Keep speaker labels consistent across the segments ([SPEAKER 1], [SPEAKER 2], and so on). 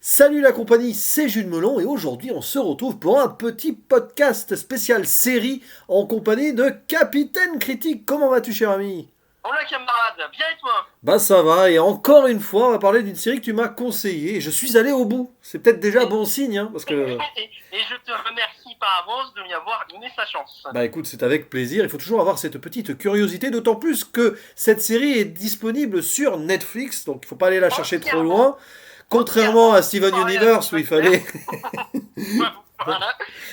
[SPEAKER 1] Salut la compagnie, c'est Jules Melon et aujourd'hui on se retrouve pour un petit podcast spécial série en compagnie de Capitaine Critique. Comment vas-tu cher ami?
[SPEAKER 2] Hola camarade, bien et toi?
[SPEAKER 1] Bah ça va et encore une fois on va parler d'une série que tu m'as conseillée et je suis allé au bout. C'est peut-être déjà
[SPEAKER 2] Et,
[SPEAKER 1] bon signe parce que...
[SPEAKER 2] et je te remercie par avance de m'y avoir donné sa chance.
[SPEAKER 1] Bah écoute c'est avec plaisir, il faut toujours avoir cette petite curiosité d'autant plus que cette série est disponible sur Netflix donc il faut pas aller la chercher trop
[SPEAKER 2] Entièrement,
[SPEAKER 1] loin. Contrairement
[SPEAKER 2] entièrement,
[SPEAKER 1] à Steven
[SPEAKER 2] pareil à
[SPEAKER 1] Universe où
[SPEAKER 2] Steven
[SPEAKER 1] il
[SPEAKER 2] Universe.
[SPEAKER 1] fallait...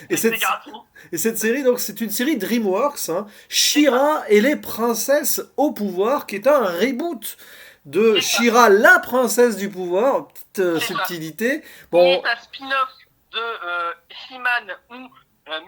[SPEAKER 1] Et
[SPEAKER 2] C'est
[SPEAKER 1] cette,
[SPEAKER 2] gratuit.
[SPEAKER 1] Et cette série, donc, c'est une série DreamWorks,
[SPEAKER 2] C'est ça,
[SPEAKER 1] She-Ra et les princesses au pouvoir, qui est un reboot de
[SPEAKER 2] c'est ça,
[SPEAKER 1] She-Ra, la princesse du pouvoir. Petite
[SPEAKER 2] c'est ça.
[SPEAKER 1] subtilité.
[SPEAKER 2] Qui
[SPEAKER 1] Bon,
[SPEAKER 2] est un spin-off de He-Man ou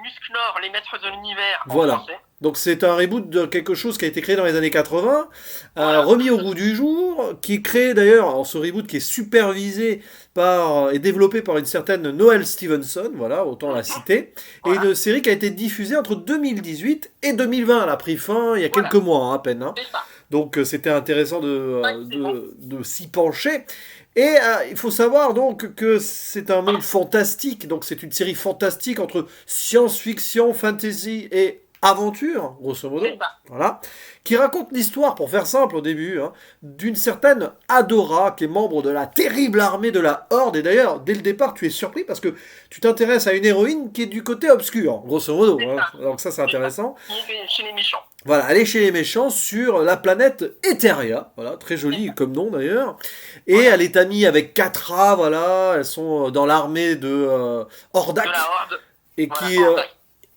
[SPEAKER 2] Musclor, les maîtres de l'univers en
[SPEAKER 1] voilà.
[SPEAKER 2] français.
[SPEAKER 1] Donc c'est un reboot de quelque chose qui a été créé dans les années 80,
[SPEAKER 2] Voilà,
[SPEAKER 1] remis au goût du jour, qui est créé d'ailleurs, alors ce reboot qui est supervisé par et développé par une certaine Noelle Stevenson, voilà, autant la citer, et
[SPEAKER 2] voilà,
[SPEAKER 1] une série qui a été diffusée entre 2018 et 2020. Elle a pris fin il y a quelques
[SPEAKER 2] voilà,
[SPEAKER 1] mois à peine.
[SPEAKER 2] c'est ça.
[SPEAKER 1] Donc c'était intéressant
[SPEAKER 2] 5 saisons.
[SPEAKER 1] de s'y pencher. Et il faut savoir donc que c'est un monde fantastique, donc c'est une série fantastique entre science-fiction, fantasy et aventure, grosso modo,
[SPEAKER 2] C'est ça.
[SPEAKER 1] voilà, qui raconte l'histoire, pour faire simple au début, d'une certaine Adora, qui est membre de la terrible armée de la Horde. Et d'ailleurs, dès le départ, tu es surpris parce que tu t'intéresses à une héroïne qui est du côté obscur, grosso modo.
[SPEAKER 2] C'est ça.
[SPEAKER 1] Donc ça, c'est
[SPEAKER 2] C'est ça.
[SPEAKER 1] intéressant.
[SPEAKER 2] Qui est chez les méchants.
[SPEAKER 1] Voilà, aller chez les méchants sur la planète Etheria, voilà, très
[SPEAKER 2] C'est
[SPEAKER 1] joli
[SPEAKER 2] ça.
[SPEAKER 1] comme nom d'ailleurs. Et
[SPEAKER 2] Voilà.
[SPEAKER 1] elle est amie avec Catra, voilà, elles sont dans l'armée de
[SPEAKER 2] De la
[SPEAKER 1] Hordak,
[SPEAKER 2] Horde.
[SPEAKER 1] et
[SPEAKER 2] Voilà,
[SPEAKER 1] qui, euh,
[SPEAKER 2] Horde.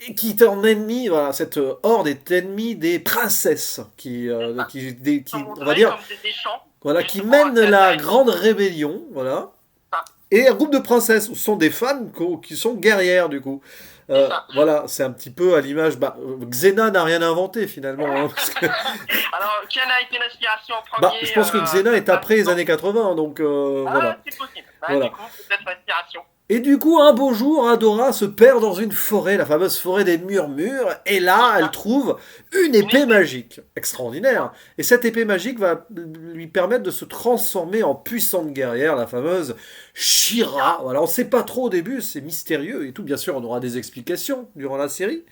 [SPEAKER 1] et qui est en ennemi, voilà, cette horde est ennemie des princesses,
[SPEAKER 2] C'est ça. Sont
[SPEAKER 1] on va
[SPEAKER 2] montrés
[SPEAKER 1] dire,
[SPEAKER 2] comme des méchants,
[SPEAKER 1] voilà, qui
[SPEAKER 2] justement,
[SPEAKER 1] mènent
[SPEAKER 2] c'est
[SPEAKER 1] la
[SPEAKER 2] intéressant.
[SPEAKER 1] grande rébellion, voilà.
[SPEAKER 2] Ça.
[SPEAKER 1] Et un groupe de princesses, ce sont des femmes qui sont guerrières du coup.
[SPEAKER 2] C'est ça.
[SPEAKER 1] Voilà, c'est un petit peu à l'image. Xena n'a rien inventé finalement, parce que
[SPEAKER 2] Alors, quelle a été l'inspiration en
[SPEAKER 1] bah, je
[SPEAKER 2] premier
[SPEAKER 1] pense que Xena est après les années 80, donc
[SPEAKER 2] Ah,
[SPEAKER 1] voilà.
[SPEAKER 2] c'est possible. Bah, du
[SPEAKER 1] Voilà.
[SPEAKER 2] coup, peut-être l'inspiration.
[SPEAKER 1] Et du coup, un beau jour, Adora se perd dans une forêt, la fameuse forêt des murmures, et là,
[SPEAKER 2] C'est
[SPEAKER 1] elle
[SPEAKER 2] ça.
[SPEAKER 1] trouve une
[SPEAKER 2] Une
[SPEAKER 1] épée
[SPEAKER 2] épée.
[SPEAKER 1] magique. Extraordinaire. Et cette épée magique va lui permettre de se transformer en puissante guerrière, la fameuse She-Ra. Voilà, on ne sait pas trop au début, c'est mystérieux et tout. Bien sûr, on aura des explications durant la série.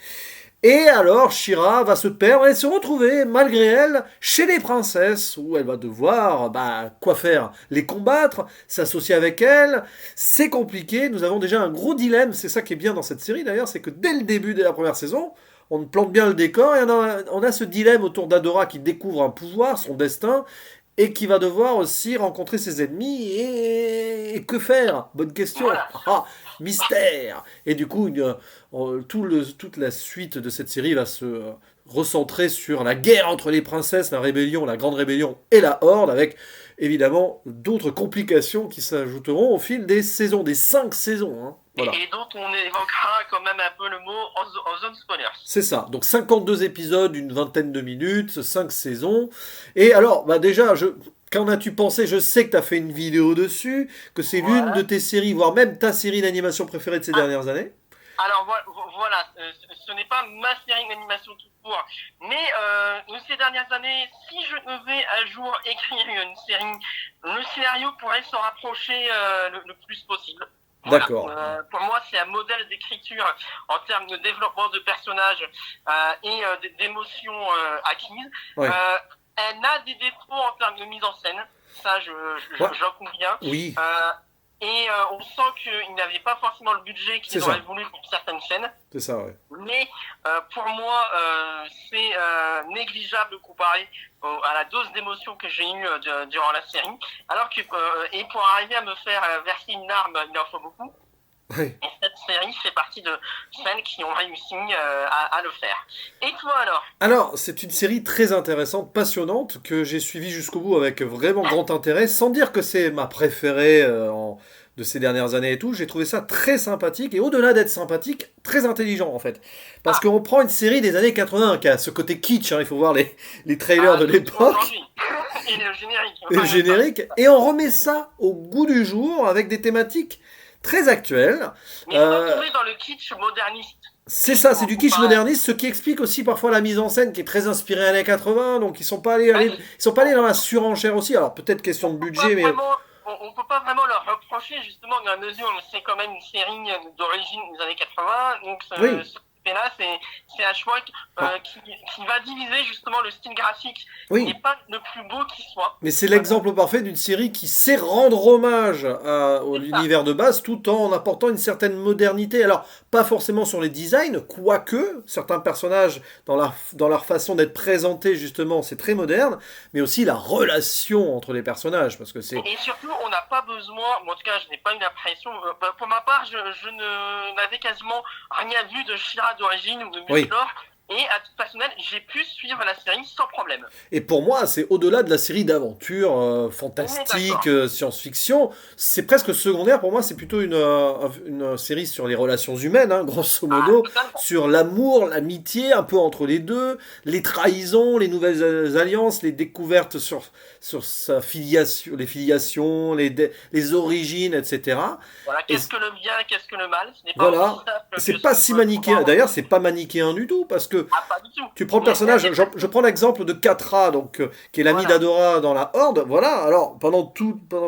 [SPEAKER 1] Et alors, She-Ra va se perdre et se retrouver, malgré elle, chez les princesses, où elle va devoir, quoi faire? Les combattre, s'associer avec elles. C'est compliqué, nous avons déjà un gros dilemme, c'est ça qui est bien dans cette série d'ailleurs, c'est que dès le début de la première saison, on plante bien le décor et on a ce dilemme autour d'Adora qui découvre un pouvoir, son destin, et qui va devoir aussi rencontrer ses ennemis. Et que faire? Bonne question.
[SPEAKER 2] Voilà.
[SPEAKER 1] Ah, mystère. Et du coup, toute la suite de cette série va se recentrer sur la guerre entre les princesses, la rébellion, la grande rébellion et la Horde, avec évidemment d'autres complications qui s'ajouteront au fil des saisons, des 5 saisons. Voilà.
[SPEAKER 2] Et dont on évoquera quand même un peu le mot en zone spoilers.
[SPEAKER 1] C'est ça. Donc 52 épisodes, une vingtaine de minutes, 5 saisons. Et alors, déjà, qu'en as-tu pensé? Je sais que tu as fait une vidéo dessus, que c'est l'une de
[SPEAKER 2] Voilà.
[SPEAKER 1] tes séries, voire même ta série d'animation préférée de ces
[SPEAKER 2] Ah,
[SPEAKER 1] dernières années.
[SPEAKER 2] alors voilà, ce n'est pas ma série d'animation tout court, mais ces dernières années, si je devais un jour écrire une série, le scénario pourrait s'en rapprocher le plus possible. Voilà.
[SPEAKER 1] D'accord.
[SPEAKER 2] Pour moi, c'est un modèle d'écriture en termes de développement de personnages et d'émotions acquises.
[SPEAKER 1] Ouais.
[SPEAKER 2] Elle a des défauts en termes de mise en scène, ça
[SPEAKER 1] Ouais.
[SPEAKER 2] j'en conviens.
[SPEAKER 1] Oui,
[SPEAKER 2] Et on sent qu'il n'avait pas forcément le budget
[SPEAKER 1] c'est
[SPEAKER 2] qu'ils auraient
[SPEAKER 1] ça.
[SPEAKER 2] voulu pour certaines scènes.
[SPEAKER 1] C'est ça, ouais.
[SPEAKER 2] Mais pour moi, c'est négligeable comparé à la dose d'émotion que j'ai eue durant la série. Alors que, et pour arriver à me faire verser une larme, il en faut beaucoup.
[SPEAKER 1] Ouais.
[SPEAKER 2] Et cette série fait partie de celles qui ont réussi à le faire. Et toi alors?
[SPEAKER 1] Alors, c'est une série très intéressante, passionnante, que j'ai suivie jusqu'au bout avec vraiment grand intérêt, sans dire que c'est ma préférée de ces dernières années et tout. J'ai trouvé ça très sympathique, et au-delà d'être sympathique, très intelligent en fait. Parce
[SPEAKER 2] Ah,
[SPEAKER 1] qu'on prend une série des années 80 qui a ce côté kitsch, il faut voir les trailers de
[SPEAKER 2] surtout
[SPEAKER 1] l'époque,
[SPEAKER 2] aujourd'hui. Et le générique.
[SPEAKER 1] et le générique, et on remet ça au goût du jour avec des thématiques très actuelles.
[SPEAKER 2] Mais il faut
[SPEAKER 1] Euh,
[SPEAKER 2] tomber dans le kitsch moderniste.
[SPEAKER 1] C'est ça, c'est
[SPEAKER 2] Pour
[SPEAKER 1] du kitsch
[SPEAKER 2] comparer.
[SPEAKER 1] moderniste, ce qui explique aussi parfois la mise en scène qui est très inspirée années 80, donc ils sont pas allés
[SPEAKER 2] Oui.
[SPEAKER 1] dans la surenchère aussi. Alors peut-être question de budget, mais
[SPEAKER 2] Vraiment, on peut pas vraiment leur reprocher, justement, dans la mesure où c'est quand même une série d'origine des années 80. Donc,
[SPEAKER 1] Oui.
[SPEAKER 2] là, c'est un choix qui va diviser, justement, le style graphique. Il
[SPEAKER 1] Oui.
[SPEAKER 2] n'est pas le plus beau qui soit.
[SPEAKER 1] Mais c'est l'exemple parfait d'une série qui sait rendre hommage à
[SPEAKER 2] C'est ça.
[SPEAKER 1] l'univers de base tout en apportant une certaine modernité. Alors, pas forcément sur les designs, quoique certains personnages, dans leur façon d'être présentés, justement, c'est très moderne, mais aussi la relation entre les personnages, parce que c'est...
[SPEAKER 2] Et surtout, on n'a pas besoin, en tout cas, je n'ai pas une impression, pour ma part, je n'avais quasiment rien vu de She-Ra d'origine ou de
[SPEAKER 1] Oui.
[SPEAKER 2] Musclor, et à titre personnel, j'ai pu suivre la série sans problème.
[SPEAKER 1] Et pour moi, c'est au-delà de la série d'aventures
[SPEAKER 2] On est
[SPEAKER 1] fantastiques,
[SPEAKER 2] d'accord.
[SPEAKER 1] science-fiction. C'est presque secondaire pour moi. C'est plutôt une série sur les relations humaines, hein, grosso
[SPEAKER 2] Ah,
[SPEAKER 1] modo,
[SPEAKER 2] totalement.
[SPEAKER 1] sur l'amour, l'amitié, un peu entre les deux, les trahisons, les nouvelles alliances, les découvertes sur sa filiation, les filiations, les origines, etc.
[SPEAKER 2] Voilà,
[SPEAKER 1] Et
[SPEAKER 2] qu'est-ce que le bien, qu'est-ce que le mal? Ce n'est pas aussi
[SPEAKER 1] voilà.
[SPEAKER 2] simple que
[SPEAKER 1] C'est
[SPEAKER 2] ce
[SPEAKER 1] pas
[SPEAKER 2] qu'on
[SPEAKER 1] si
[SPEAKER 2] peut
[SPEAKER 1] manichéen.
[SPEAKER 2] croire.
[SPEAKER 1] D'ailleurs, c'est pas manichéen du tout, parce que
[SPEAKER 2] Ah, pas du tout.
[SPEAKER 1] tu prends le
[SPEAKER 2] Mais
[SPEAKER 1] personnage, je prends l'exemple de Catra, donc, qui est l'ami
[SPEAKER 2] voilà.
[SPEAKER 1] d'Adora dans la Horde. Voilà, alors pendant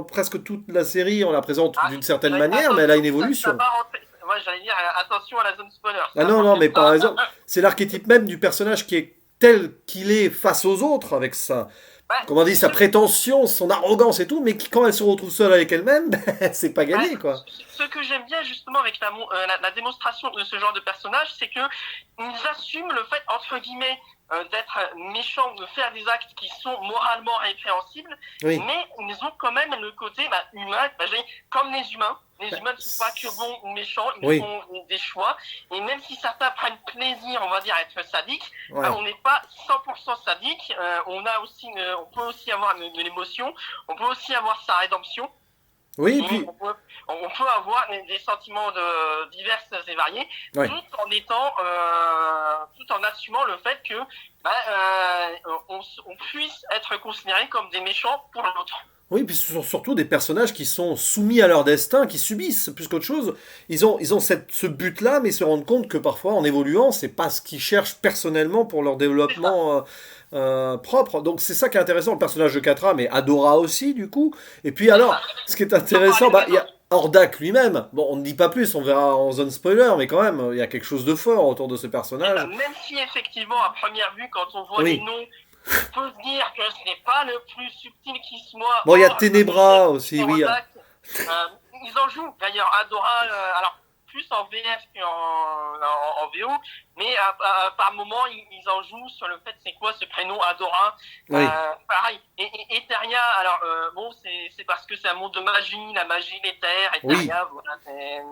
[SPEAKER 1] presque toute la série, on la présente
[SPEAKER 2] Ah,
[SPEAKER 1] d'une certaine
[SPEAKER 2] ouais,
[SPEAKER 1] manière, mais elle a une
[SPEAKER 2] attention, ça
[SPEAKER 1] évolution.
[SPEAKER 2] va rentrer. Moi, j'allais dire, attention à la zone spoiler.
[SPEAKER 1] Ah
[SPEAKER 2] Ça
[SPEAKER 1] non, non, mais par
[SPEAKER 2] rentrera.
[SPEAKER 1] exemple, c'est l'archétype même du personnage qui est tel qu'il est face aux autres, avec sa,
[SPEAKER 2] Ouais,
[SPEAKER 1] comment on dit, sa prétention, son arrogance et tout, mais qui, quand elle se retrouve seule avec elle-même, ben, c'est pas
[SPEAKER 2] ouais,
[SPEAKER 1] gagné, quoi.
[SPEAKER 2] ce que j'aime bien justement avec la démonstration de ce genre de personnage, c'est que ils assument le fait, entre guillemets, d'être méchants, de faire des actes qui sont moralement répréhensibles,
[SPEAKER 1] Oui.
[SPEAKER 2] mais ils ont quand même le côté humain, comme les humains. Les
[SPEAKER 1] Ben,
[SPEAKER 2] humains ne sont pas que bons ou méchants, ils
[SPEAKER 1] oui,
[SPEAKER 2] font des choix. Et même si certains prennent plaisir, on va dire, à être sadiques,
[SPEAKER 1] ouais.
[SPEAKER 2] on n'est pas 100% sadique. On peut aussi avoir de l'émotion, on peut aussi avoir sa rédemption.
[SPEAKER 1] Oui, et
[SPEAKER 2] Et
[SPEAKER 1] puis,
[SPEAKER 2] on peut avoir des sentiments divers et variés,
[SPEAKER 1] ouais.
[SPEAKER 2] tout en assumant le fait que on puisse être considéré comme des méchants pour l'autre.
[SPEAKER 1] Oui, puis ce sont surtout des personnages qui sont soumis à leur destin, qui subissent plus qu'autre chose. Ils ont ce but-là, mais ils se rendent compte que parfois, en évoluant, c'est pas ce qu'ils cherchent personnellement pour leur
[SPEAKER 2] C'est ça.
[SPEAKER 1] développement propre. Donc c'est ça qui est intéressant, le personnage de Catra, mais Adora aussi, du coup. Et puis
[SPEAKER 2] C'est
[SPEAKER 1] alors,
[SPEAKER 2] ça.
[SPEAKER 1] ce qui est
[SPEAKER 2] Sans
[SPEAKER 1] intéressant,
[SPEAKER 2] parler
[SPEAKER 1] bah,
[SPEAKER 2] des
[SPEAKER 1] il y a
[SPEAKER 2] autres.
[SPEAKER 1] Hordak lui-même. Bon, on ne dit pas plus, on verra en zone spoiler, mais quand même, il y a quelque chose de fort autour de ce
[SPEAKER 2] C'est ça.
[SPEAKER 1] personnage.
[SPEAKER 2] Même si effectivement, à première vue, quand on voit les
[SPEAKER 1] Oui.
[SPEAKER 2] noms, on peut se dire que ce n'est pas le plus subtil qui soit.
[SPEAKER 1] Bon, il y a
[SPEAKER 2] Or,
[SPEAKER 1] Ténébra aussi, oui.
[SPEAKER 2] Hordak, ils en jouent d'ailleurs. Adora, alors plus en VF qu'en VO, mais par moment ils en jouent sur le fait c'est quoi ce prénom Adora.
[SPEAKER 1] Oui.
[SPEAKER 2] Pareil. Et Eteria, alors bon, c'est parce que c'est un monde de magie, la magie, l'éther,
[SPEAKER 1] Oui.
[SPEAKER 2] Eteria, voilà, c'est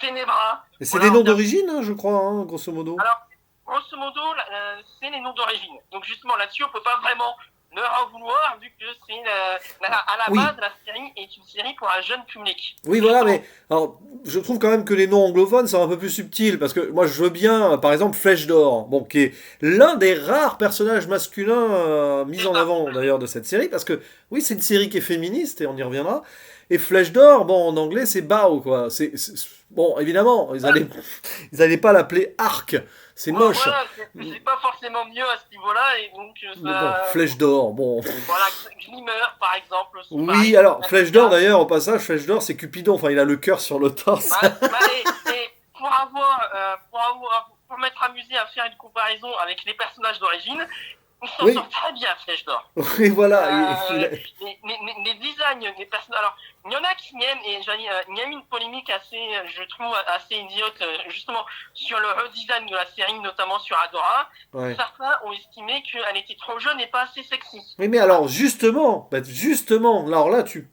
[SPEAKER 2] Ténébra.
[SPEAKER 1] Et c'est
[SPEAKER 2] Voilà,
[SPEAKER 1] des
[SPEAKER 2] on
[SPEAKER 1] noms
[SPEAKER 2] vient-
[SPEAKER 1] d'origine, hein, je crois, hein, grosso modo.
[SPEAKER 2] Alors, grosso modo, c'est les noms d'origine. Donc justement là-dessus, on peut pas vraiment leur en vouloir vu que à la
[SPEAKER 1] Oui.
[SPEAKER 2] base la série est une série pour un jeune public.
[SPEAKER 1] Oui, voilà, mais alors, je trouve quand même que les noms anglophones sont un peu plus subtils, parce que moi je veux bien, par exemple, Flèche d'Or, bon, qui est l'un des rares personnages masculins mis
[SPEAKER 2] C'est
[SPEAKER 1] en
[SPEAKER 2] ça.
[SPEAKER 1] avant d'ailleurs de cette série, parce que oui, c'est une série qui est féministe, et on y reviendra, et Flèche d'Or, bon, en anglais c'est Bao, quoi. Bon, évidemment, ils allaient pas l'appeler Arc, c'est
[SPEAKER 2] Bon,
[SPEAKER 1] moche.
[SPEAKER 2] voilà, c'est pas forcément mieux à ce niveau-là, et donc
[SPEAKER 1] Mais bon,
[SPEAKER 2] ça.
[SPEAKER 1] Flèche d'Or, bon.
[SPEAKER 2] Voilà, Glimmer par exemple, aussi,
[SPEAKER 1] Oui,
[SPEAKER 2] pareil.
[SPEAKER 1] alors, Flèche d'Or d'ailleurs, au passage, Flèche d'Or c'est Cupidon, enfin il a le cœur sur le torse.
[SPEAKER 2] Et pour m'être amusé à faire une comparaison avec les personnages d'origine, ils s'en
[SPEAKER 1] Oui,
[SPEAKER 2] sortent très bien, Flèche d'Or.
[SPEAKER 1] oui, voilà.
[SPEAKER 2] Les designs des personnages. Alors, il y en a qui aiment, et il y a eu une polémique assez, je trouve, assez idiote, justement, sur le redesign de la série, notamment sur Adora.
[SPEAKER 1] Ouais.
[SPEAKER 2] Certains ont estimé qu'elle était trop jeune et pas assez sexy.
[SPEAKER 1] Oui, mais alors justement, alors là tu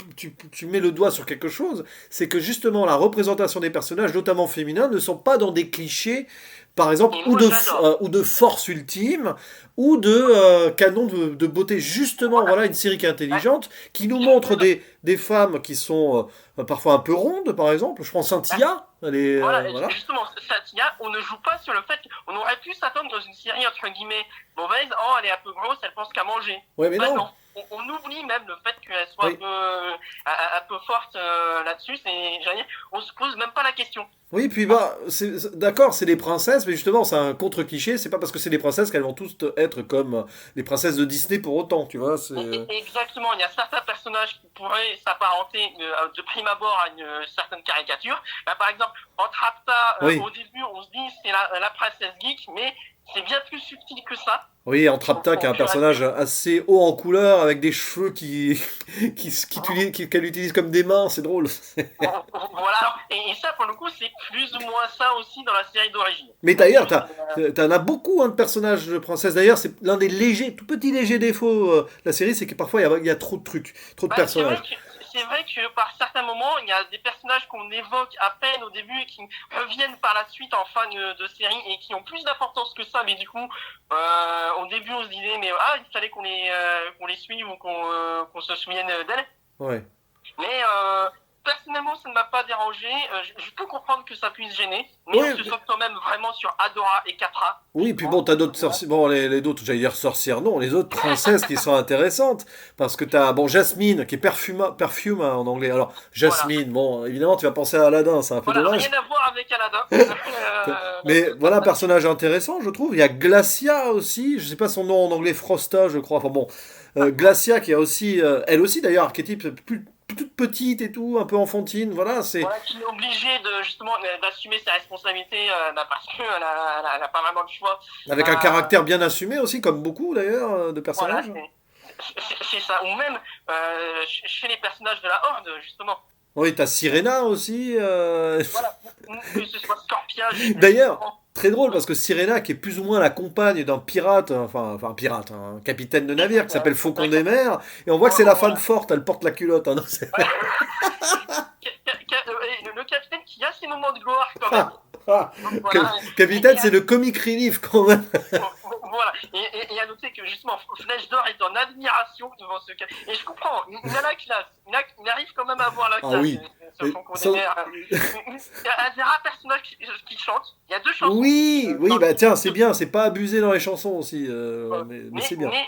[SPEAKER 1] mets le doigt sur quelque chose, c'est que justement la représentation des personnages, notamment féminins, ne sont pas dans des clichés, par exemple,
[SPEAKER 2] Et moi, j'adore.
[SPEAKER 1] ou de force ultime, ou de canon de beauté. Justement,
[SPEAKER 2] Voilà.
[SPEAKER 1] voilà une série qui est
[SPEAKER 2] Ouais.
[SPEAKER 1] intelligente, qui nous
[SPEAKER 2] Je
[SPEAKER 1] montre
[SPEAKER 2] peux-
[SPEAKER 1] des femmes qui sont parfois un peu ronde, par exemple. Je prends Cynthia. Elle est,
[SPEAKER 2] Voilà,
[SPEAKER 1] voilà.
[SPEAKER 2] justement, Satya, on ne joue pas sur le fait qu'on aurait pu s'attendre dans une série entre guillemets mauvaise, oh elle est un peu grosse, elle pense qu'à manger.
[SPEAKER 1] Ouais, mais
[SPEAKER 2] Bah
[SPEAKER 1] non.
[SPEAKER 2] non, on oublie même le fait qu'elle soit
[SPEAKER 1] Oui.
[SPEAKER 2] un peu forte là-dessus, j'allais dire, on se pose même pas la question.
[SPEAKER 1] Oui, puis bah, d'accord, c'est des princesses, mais justement, c'est un contre-cliché. C'est pas parce que c'est des princesses qu'elles vont tous être comme les princesses de Disney pour autant, tu vois.
[SPEAKER 2] Exactement, il y a certains personnages qui pourraient s'apparenter de prime abord à une certaine caricature. Bah, par exemple, entre Apta,
[SPEAKER 1] Oui,
[SPEAKER 2] au début, on se dit c'est la princesse geek, mais c'est bien plus subtil que ça.
[SPEAKER 1] oui, Entrapta, qui est un
[SPEAKER 2] Au fur et à
[SPEAKER 1] personnage
[SPEAKER 2] mesure.
[SPEAKER 1] assez haut en couleur, avec des cheveux
[SPEAKER 2] Voilà.
[SPEAKER 1] qu'elle utilise comme des mains, c'est drôle.
[SPEAKER 2] Voilà. Et ça, pour le coup, c'est plus ou moins ça aussi dans la série d'origine.
[SPEAKER 1] Mais
[SPEAKER 2] Même
[SPEAKER 1] d'ailleurs,
[SPEAKER 2] si,
[SPEAKER 1] t'en as beaucoup hein, de personnages de princesses. D'ailleurs, c'est l'un des légers, tout petits légers défauts de la série, c'est que parfois il y a trop de trucs, trop de
[SPEAKER 2] bah,
[SPEAKER 1] personnages.
[SPEAKER 2] c'est vrai que par certains moments, il y a des personnages qu'on évoque à peine au début et qui reviennent par la suite en fin de série et qui ont plus d'importance que ça. Mais du coup, au début, on se disait, mais il fallait qu'on les suive ou qu'on se souvienne d'elles.
[SPEAKER 1] Ouais.
[SPEAKER 2] Mais personnellement, ça ne m'a pas dérangé. Je peux comprendre que ça puisse gêner, mais
[SPEAKER 1] Oui,
[SPEAKER 2] on se sauve quand même vraiment sur Adora et Catra.
[SPEAKER 1] oui, puis bon, t'as d'autres sorcières. Bon, les d'autres, j'allais dire sorcières, non, les autres princesses qui sont intéressantes. Parce que t'as, bon, Jasmine, qui est perfume hein, en anglais. Alors,
[SPEAKER 2] Voilà.
[SPEAKER 1] Jasmine, bon, évidemment, tu vas penser à Aladdin, c'est un peu
[SPEAKER 2] Voilà, rien
[SPEAKER 1] dommage.
[SPEAKER 2] à voir avec Aladdin.
[SPEAKER 1] Mais voilà un personnage intéressant, je trouve. Il y a Glacia aussi, je sais pas son nom en anglais, Frosta, je crois. Enfin bon, Glacia qui a aussi, elle aussi d'ailleurs, archétype toute petite et tout, un peu enfantine. Voilà, c'est
[SPEAKER 2] Voilà, qui est obligé de justement d'assumer ses responsabilités parce qu'elle elle a pas vraiment le choix.
[SPEAKER 1] avec un
[SPEAKER 2] Euh,
[SPEAKER 1] caractère bien assumé aussi, comme beaucoup d'ailleurs de
[SPEAKER 2] voilà,
[SPEAKER 1] personnages.
[SPEAKER 2] c'est ça. Ou même chez les personnages de la Horde, justement.
[SPEAKER 1] Oui, t'as Sirena aussi.
[SPEAKER 2] Voilà, que ce soit Scorpia,
[SPEAKER 1] D'ailleurs,
[SPEAKER 2] justement.
[SPEAKER 1] très drôle parce que Sirena, qui est plus ou moins la compagne d'un pirate, enfin un pirate, un capitaine de navire qui s'appelle Faucon des mers, et on voit que c'est la femme
[SPEAKER 2] Voilà.
[SPEAKER 1] forte, elle porte la culotte. Hein, non,
[SPEAKER 2] Le capitaine qui a ses moments de gloire quand même.
[SPEAKER 1] ah, ah,
[SPEAKER 2] Voilà.
[SPEAKER 1] capitaine, c'est le comic relief quand même.
[SPEAKER 2] Voilà. Et à noter que justement, Flèche d'Or est en admiration devant ce cas. Et je comprends, il a la classe. Il arrive quand même à avoir la
[SPEAKER 1] Ah
[SPEAKER 2] classe,
[SPEAKER 1] oui.
[SPEAKER 2] ce
[SPEAKER 1] Et
[SPEAKER 2] Faucon des
[SPEAKER 1] ça-
[SPEAKER 2] mers. Il y a des rares personnages qui chantent. Il y a deux chansons.
[SPEAKER 1] Oui, oui,
[SPEAKER 2] Dans
[SPEAKER 1] bah tiens, c'est
[SPEAKER 2] le-
[SPEAKER 1] bien, c'est pas abusé dans les chansons aussi, mais
[SPEAKER 2] mais,
[SPEAKER 1] c'est bien.
[SPEAKER 2] mais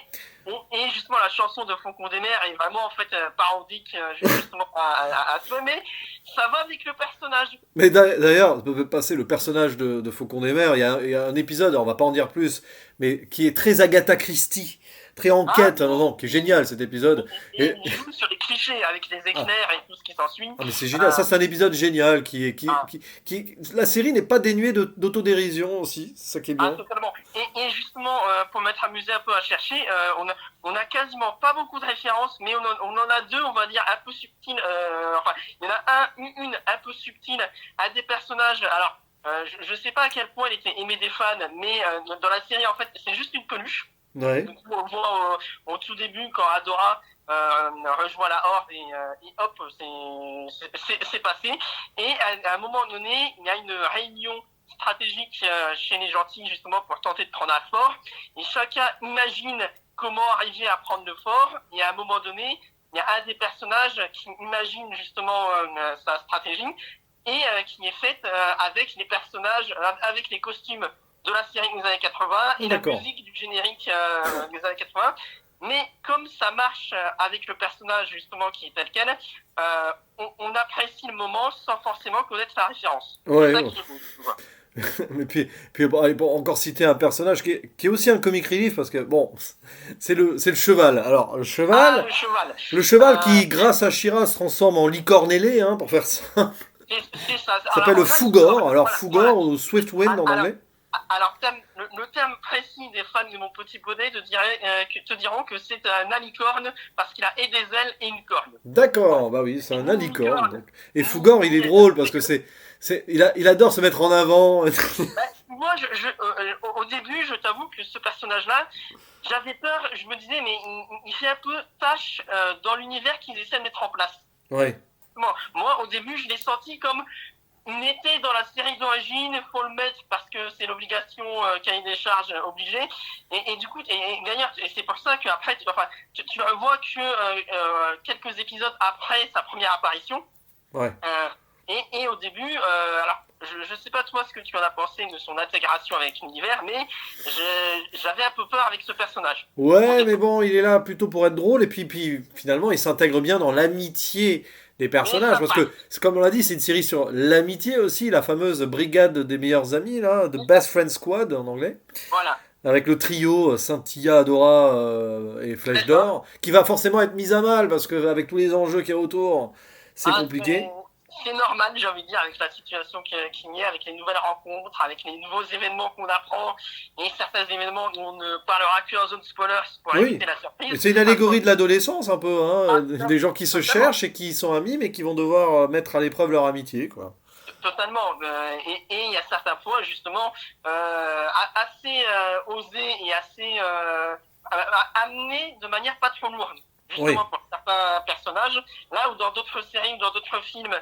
[SPEAKER 2] et justement, la chanson de Faucon des mers est vraiment en fait parodique justement à ce, mais ça va avec le personnage.
[SPEAKER 1] Mais d'ailleurs, on peut passer le personnage de Faucon des Mers. Il y a un épisode, alors on va pas en dire plus, mais qui est très Agatha Christie, très
[SPEAKER 2] Ah
[SPEAKER 1] enquête,
[SPEAKER 2] oui,
[SPEAKER 1] non, non, qui est génial cet épisode.
[SPEAKER 2] et il joue sur les clichés avec les
[SPEAKER 1] Ah,
[SPEAKER 2] éclairs et tout ce qui s'ensuit.
[SPEAKER 1] ah, mais c'est génial, ça c'est un épisode génial
[SPEAKER 2] Ah,
[SPEAKER 1] la série n'est pas dénuée d'autodérision aussi, c'est ça qui est bien.
[SPEAKER 2] totalement. Et justement, pour m'être amusé un peu à chercher, on a quasiment pas beaucoup de références, mais on en a deux, on va dire, un peu subtiles. Enfin, il y en a une un peu subtile à des personnages. Alors, je sais pas à quel point il était aimé des fans, mais dans la série, en fait, c'est juste une peluche.
[SPEAKER 1] Ouais,
[SPEAKER 2] Donc, on le voit au tout début quand Adora rejoint la Horde et hop, c'est passé. Et à un moment donné, il y a une réunion stratégique chez les gentils justement pour tenter de prendre un fort. Et chacun imagine comment arriver à prendre le fort. Et à un moment donné, il y a un des personnages qui imagine justement sa stratégie et qui est faite avec les personnages, avec les costumes de la série des années 80 et la
[SPEAKER 1] d'accord.
[SPEAKER 2] musique du générique des années 80. Mais comme ça marche avec le personnage justement qui est tel quel, on apprécie le moment sans forcément connaître sa référence. C'est
[SPEAKER 1] Ouais,
[SPEAKER 2] ça
[SPEAKER 1] ouais.
[SPEAKER 2] qui est beau, tu vois.
[SPEAKER 1] Mais puis bon, allez, pour encore citer un personnage qui est aussi un comic relief parce que bon, c'est le cheval. Alors
[SPEAKER 2] Ah, le cheval.
[SPEAKER 1] le cheval
[SPEAKER 2] Euh,
[SPEAKER 1] qui, grâce à Shira, se transforme en licorne ailée, hein, pour faire ça.
[SPEAKER 2] c'est ça.
[SPEAKER 1] S'appelle le
[SPEAKER 2] Alors là, l'histoire,
[SPEAKER 1] Fougor. Alors
[SPEAKER 2] voilà, voilà.
[SPEAKER 1] Fougor ou Swiftwind en
[SPEAKER 2] Alors,
[SPEAKER 1] anglais.
[SPEAKER 2] alors le terme précis des fans de mon petit bonnet te diront que c'est un alicorne parce qu'il a et des ailes et une corne. Voilà.
[SPEAKER 1] D'accord, bah oui, c'est
[SPEAKER 2] Et
[SPEAKER 1] un
[SPEAKER 2] nous,
[SPEAKER 1] alicorne.
[SPEAKER 2] licorne,
[SPEAKER 1] Donc. Et Fougor, il est
[SPEAKER 2] nous,
[SPEAKER 1] drôle parce que il adore se mettre en avant.
[SPEAKER 2] bah, moi, au début, je t'avoue que ce personnage-là, j'avais peur, je me disais, mais il fait un peu tâche dans l'univers qu'ils essaient de mettre en place.
[SPEAKER 1] Ouais.
[SPEAKER 2] Moi, au début, je l'ai senti comme il était dans la série d'origine, il faut le mettre parce que c'est l'obligation cahier des charges obligé. Et du coup, et d'ailleurs, c'est pour ça qu'après, tu vois que quelques épisodes après sa première apparition,
[SPEAKER 1] Ouais.
[SPEAKER 2] Et au début, alors je sais pas toi ce que tu en as pensé de son intégration avec l'univers, mais j'avais un peu peur avec ce personnage.
[SPEAKER 1] Ouais, mais bon, il est là plutôt pour être drôle, et puis finalement, il s'intègre bien dans l'amitié des
[SPEAKER 2] Mais
[SPEAKER 1] personnages,
[SPEAKER 2] ça
[SPEAKER 1] parce que,
[SPEAKER 2] passe.
[SPEAKER 1] comme on l'a dit, c'est une série sur l'amitié aussi, la fameuse brigade des meilleurs amis, là, The Best Friend Squad en anglais,
[SPEAKER 2] Voilà.
[SPEAKER 1] avec le trio Cynthia, Adora et Flèche
[SPEAKER 2] C'est ça.
[SPEAKER 1] d'Or, qui va forcément être mise à mal, parce que avec tous les enjeux qu'il y a autour, c'est
[SPEAKER 2] Ah,
[SPEAKER 1] compliqué.
[SPEAKER 2] c'est normal, j'ai envie de dire, avec la situation qu'il y a, avec les nouvelles rencontres, avec les nouveaux événements qu'on apprend, et certains événements dont on ne parlera que en zone spoiler pour
[SPEAKER 1] Oui,
[SPEAKER 2] éviter la
[SPEAKER 1] et
[SPEAKER 2] surprise.
[SPEAKER 1] c'est une allégorie de l'adolescence un peu, hein,
[SPEAKER 2] Ah,
[SPEAKER 1] des gens qui se
[SPEAKER 2] totalement.
[SPEAKER 1] cherchent et qui sont amis, mais qui vont devoir mettre à l'épreuve leur amitié, quoi.
[SPEAKER 2] Totalement. Et il y a certains points, justement, assez osés et assez amenés de manière pas trop lourde,
[SPEAKER 1] Oui.
[SPEAKER 2] justement pour certains personnages. Là où dans d'autres séries ou dans d'autres films,